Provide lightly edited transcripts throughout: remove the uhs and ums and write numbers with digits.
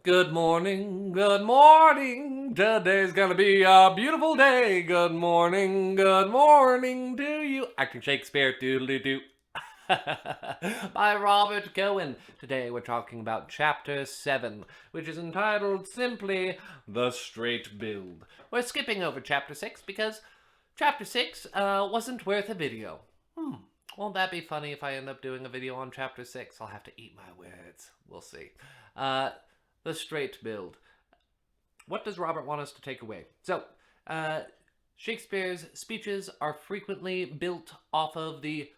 Good morning, good morning. Today's gonna be a beautiful day. Good morning to you. Acting Shakespeare, doodly doo. By Robert Cohen. Today we're talking about Chapter 7, which is entitled simply The Straight Build. We're skipping over Chapter 6 because Chapter 6 wasn't worth a video. Won't that be funny if I end up doing a video on Chapter 6? I'll have to eat my words. We'll see. Uh, the straight build. What does Robert want us to take away? So, Shakespeare's speeches are frequently built off of the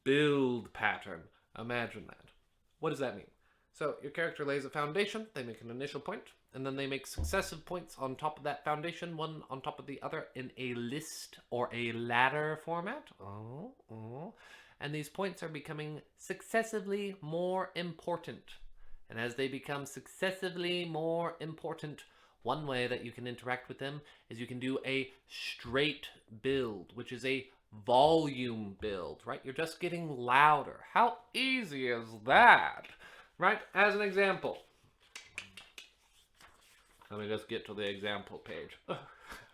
build pattern. Imagine that. What does that mean? So, your character lays a foundation, they make an initial point, and then they make successive points on top of that foundation, one on top of the other, in a list or a ladder format. And these points are becoming successively more important. And as they become successively more important, one way that you can interact with them is you can do a straight build, which is a volume build, right? You're just getting louder. How easy is that? Right? As an example, let me just get to the example page.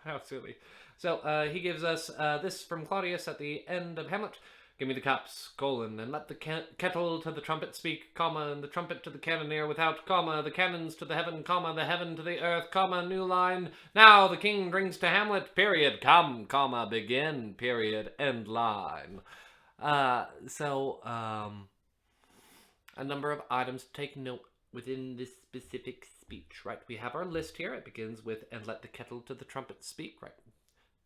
How silly. So he gives us this from Claudius at the end of Hamlet. Give me the cups, colon, and let the kettle to the trumpet speak, comma, and the trumpet to the cannoneer without comma, the cannons to the heaven, comma, the heaven to the earth, comma, new line. Now the king drinks to Hamlet, period, come, comma, begin, period, end line. A number of items to take note within this specific speech, right? We have our list here. It begins with, and let the kettle to the trumpet speak, right?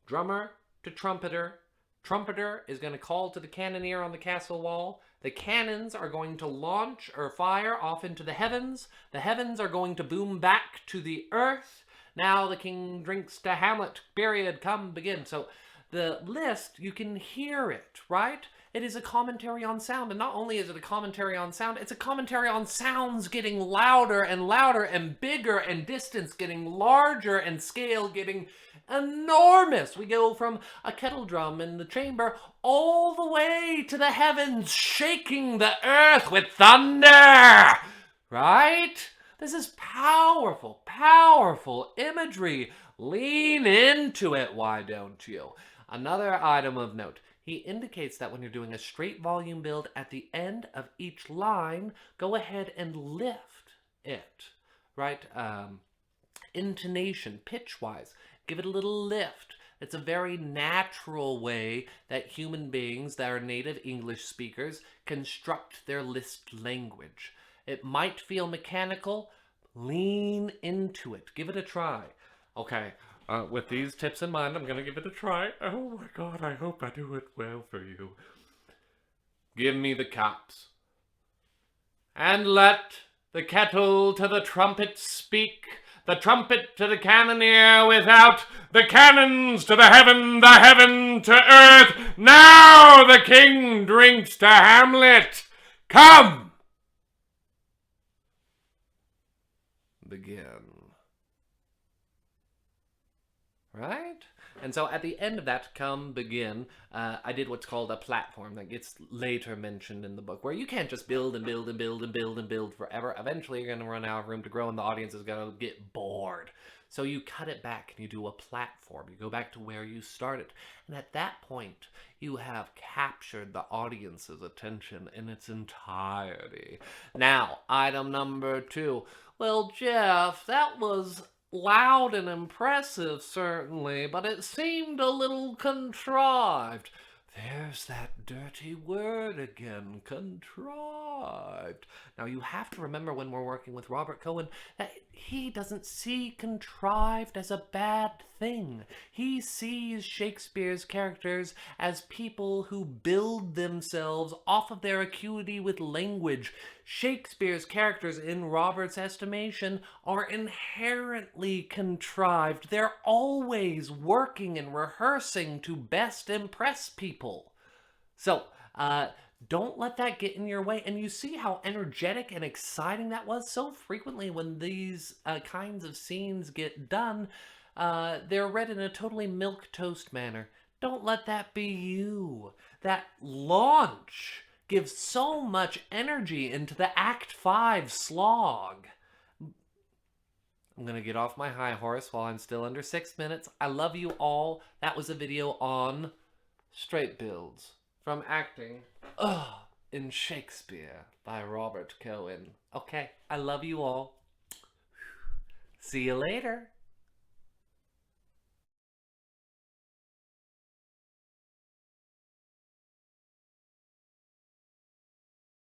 Drummer to trumpeter. Trumpeter is going to call to the cannoneer on the castle wall. The cannons are going to launch or fire off into the heavens. The heavens are going to boom back to the earth. Now the king drinks to Hamlet, period, come, begin. So the list, you can hear it, right? It is a commentary on sound. And not only is it a commentary on sound, it's a commentary on sounds getting louder and bigger, and distance getting larger and scale getting enormous. We go from a kettle drum in the chamber all the way to the heavens, shaking the earth with thunder. Right? This is powerful, powerful imagery. Lean into it, why don't you? Another item of note. He indicates that when you're doing a straight volume build at the end of each line, go ahead and lift it, right? Intonation, pitch-wise, give it a little lift. It's a very natural way that human beings that are native English speakers construct their list language. It might feel mechanical. Lean into it. Give it a try. Okay, with these tips in mind, I'm going to give it a try. Oh my god, I hope I do it well for you. Give me the cups. And let the kettle to the trumpet speak, the trumpet to the cannoneer without, the cannons to the heaven to earth. Now the king drinks to Hamlet. Come! Begin. Right? And so at the end of that, come, begin, I did what's called a platform that gets later mentioned in the book, where you can't just build and build and build and build and build forever. Eventually, you're going to run out of room to grow, and the audience is going to get bored. So you cut it back, and you do a platform. You go back to where you started. And at that point, you have captured the audience's attention in its entirety. Now, item number 2. Well, Jeff, that was loud and impressive, certainly, but it seemed a little contrived. There's that dirty word again, contrived. Now, you have to remember when we're working with Robert Cohen that he doesn't see contrived as a bad thing. He sees Shakespeare's characters as people who build themselves off of their acuity with language. Shakespeare's characters, in Robert's estimation, are inherently contrived. They're always working and rehearsing to best impress people. So, don't let that get in your way. And you see how energetic and exciting that was? So frequently when these kinds of scenes get done, they're read in a totally milquetoast manner. Don't let that be you. That launch gives so much energy into the Act 5 slog. I'm gonna get off my high horse while I'm still under 6 minutes. I love you all. That was a video on straight builds from acting in Shakespeare by Robert Cohen. Okay, I love you all. See you later.